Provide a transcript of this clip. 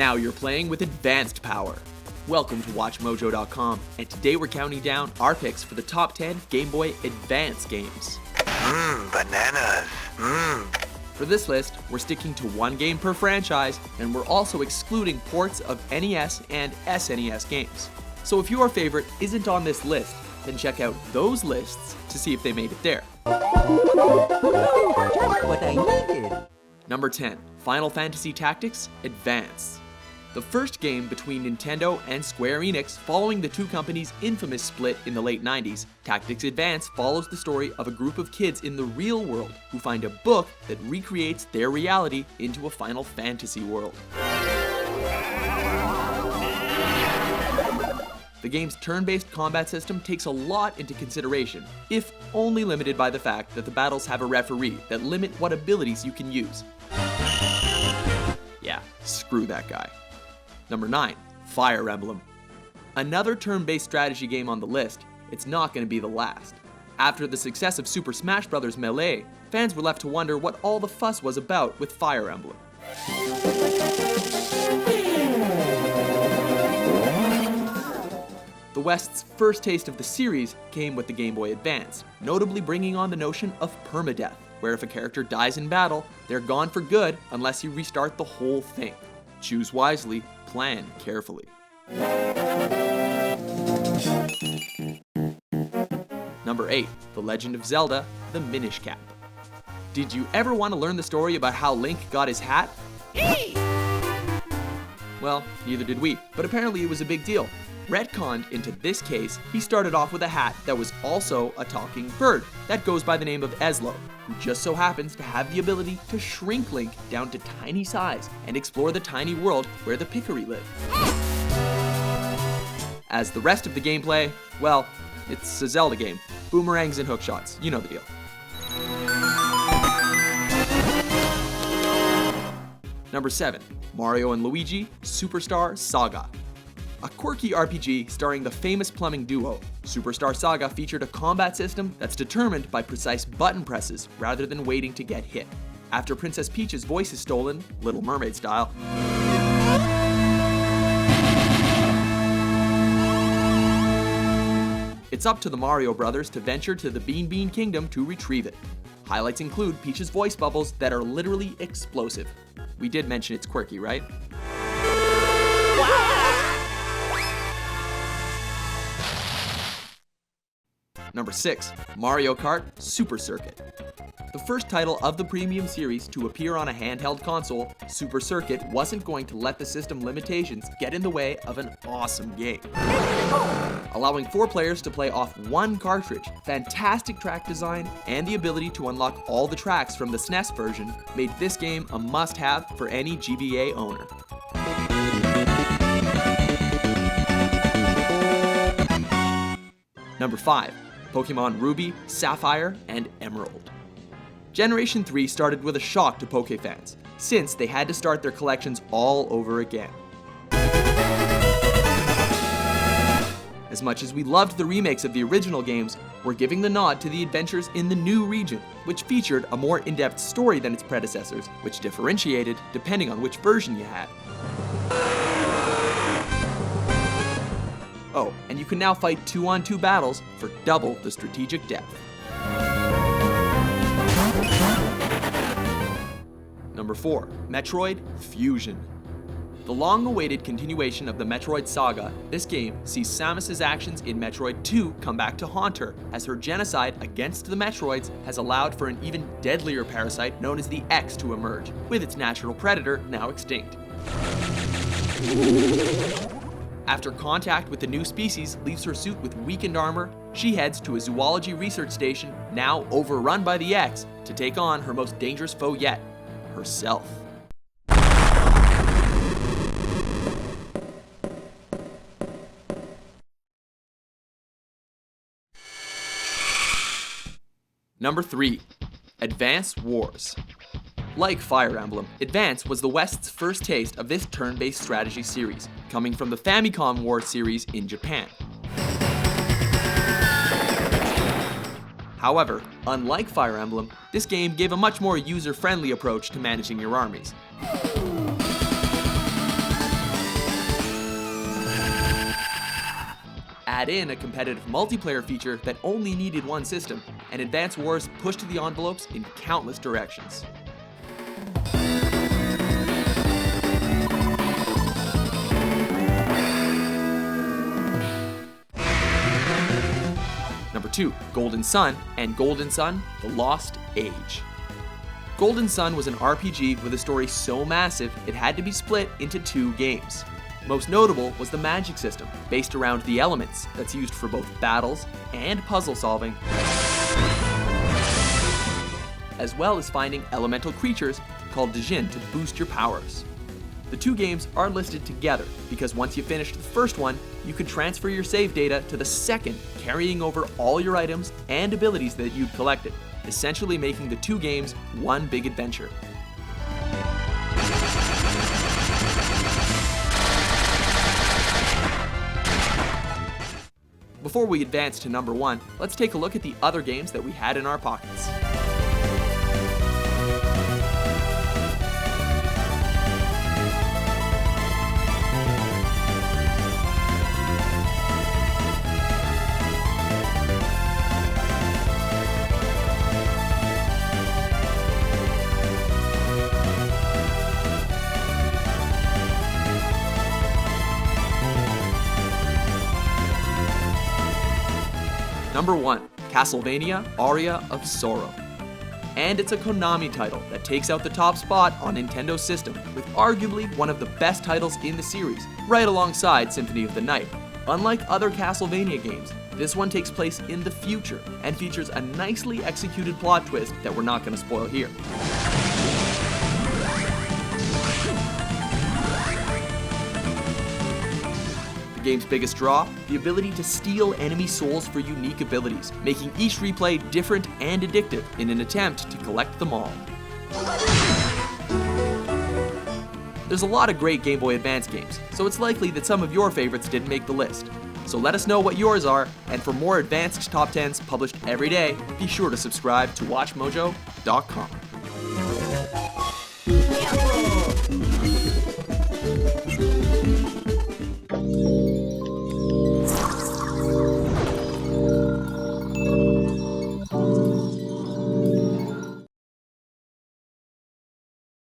Now you're playing with advanced power. Welcome to WatchMojo.com, and today we're counting down our picks for the top 10 Game Boy Advance games. Bananas. For this list, we're sticking to one game per franchise, and we're also excluding ports of NES and SNES games. So if your favorite isn't on this list, then check out those lists to see if they made it there. Just what I needed. Number 10, Final Fantasy Tactics Advance. The first game between Nintendo and Square Enix following the two companies' infamous split in the late 90s, Tactics Advance follows the story of a group of kids in the real world who find a book that recreates their reality into a Final Fantasy world. The game's turn-based combat system takes a lot into consideration, if only limited by the fact that the battles have a referee that limit what abilities you can use. Yeah, screw that guy. Number 9, Fire Emblem. Another turn-based strategy game on the list, it's not going to be the last. After the success of Super Smash Bros. Melee, fans were left to wonder what all the fuss was about with Fire Emblem. The West's first taste of the series came with the Game Boy Advance, notably bringing on the notion of permadeath, where if a character dies in battle, they're gone for good unless you restart the whole thing. Choose wisely, plan carefully. Number 8, The Legend of Zelda, The Minish Cap. Did you ever want to learn the story about how Link got his hat? Well, neither did we, but apparently it was a big deal. Retconned into this case, he started off with a hat that was also a talking bird that goes by the name of Eslo, who just so happens to have the ability to shrink Link down to tiny size and explore the tiny world where the Picori live. As the rest of the gameplay, well, it's a Zelda game. Boomerangs and hookshots, you know the deal. Number 7, Mario & Luigi Superstar Saga. A quirky RPG starring the famous plumbing duo, Superstar Saga featured a combat system that's determined by precise button presses rather than waiting to get hit. After Princess Peach's voice is stolen, Little Mermaid style, it's up to the Mario Brothers to venture to the Bean Bean Kingdom to retrieve it. Highlights include Peach's voice bubbles that are literally explosive. We did mention it's quirky, right? Number 6, Mario Kart Super Circuit. The first title of the premium series to appear on a handheld console, Super Circuit wasn't going to let the system limitations get in the way of an awesome game. Allowing 4 players to play off one cartridge, fantastic track design, and the ability to unlock all the tracks from the SNES version made this game a must-have for any GBA owner. Number 5, Pokemon Ruby, Sapphire, and Emerald. Generation 3 started with a shock to Poke fans, since they had to start their collections all over again. As much as we loved the remakes of the original games, we're giving the nod to the adventures in the new region, which featured a more in-depth story than its predecessors, which differentiated depending on which version you had. Oh, and you can now fight 2-on-2 battles for double the strategic depth. Number 4, Metroid Fusion. The long-awaited continuation of the Metroid saga, this game sees Samus's actions in Metroid 2 come back to haunt her, as her genocide against the Metroids has allowed for an even deadlier parasite known as the X to emerge, with its natural predator now extinct. After contact with the new species leaves her suit with weakened armor, she heads to a zoology research station, now overrun by the X, to take on her most dangerous foe yet, herself. Number 3, Advance Wars. Like Fire Emblem, Advance was the West's first taste of this turn-based strategy series, coming from the Famicom War series in Japan. However, unlike Fire Emblem, this game gave a much more user-friendly approach to managing your armies. add in a competitive multiplayer feature that only needed one system, and Advance Wars pushed the envelopes in countless directions. Number 2, Golden Sun and Golden Sun: The Lost Age. Golden Sun was an RPG with a story so massive it had to be split into 2 games. Most notable was the magic system, based around the elements that's used for both battles and puzzle solving, as well as finding elemental creatures called Djinn to boost your powers. The 2 games are listed together because once you finished the first one, you could transfer your save data to the second, carrying over all your items and abilities that you'd collected, essentially making the 2 games one big adventure. Before we advance to number 1, let's take a look at the other games that we had in our pockets. Number 1, Castlevania: Aria of Sorrow. And it's a Konami title that takes out the top spot on Nintendo's system, with arguably one of the best titles in the series, right alongside Symphony of the Night. Unlike other Castlevania games, this one takes place in the future and features a nicely executed plot twist that we're not going to spoil here. The game's biggest draw, the ability to steal enemy souls for unique abilities, making each replay different and addictive in an attempt to collect them all. There's a lot of great Game Boy Advance games, so it's likely that some of your favorites didn't make the list. So let us know what yours are, and for more advanced top 10s published every day, be sure to subscribe to WatchMojo.com.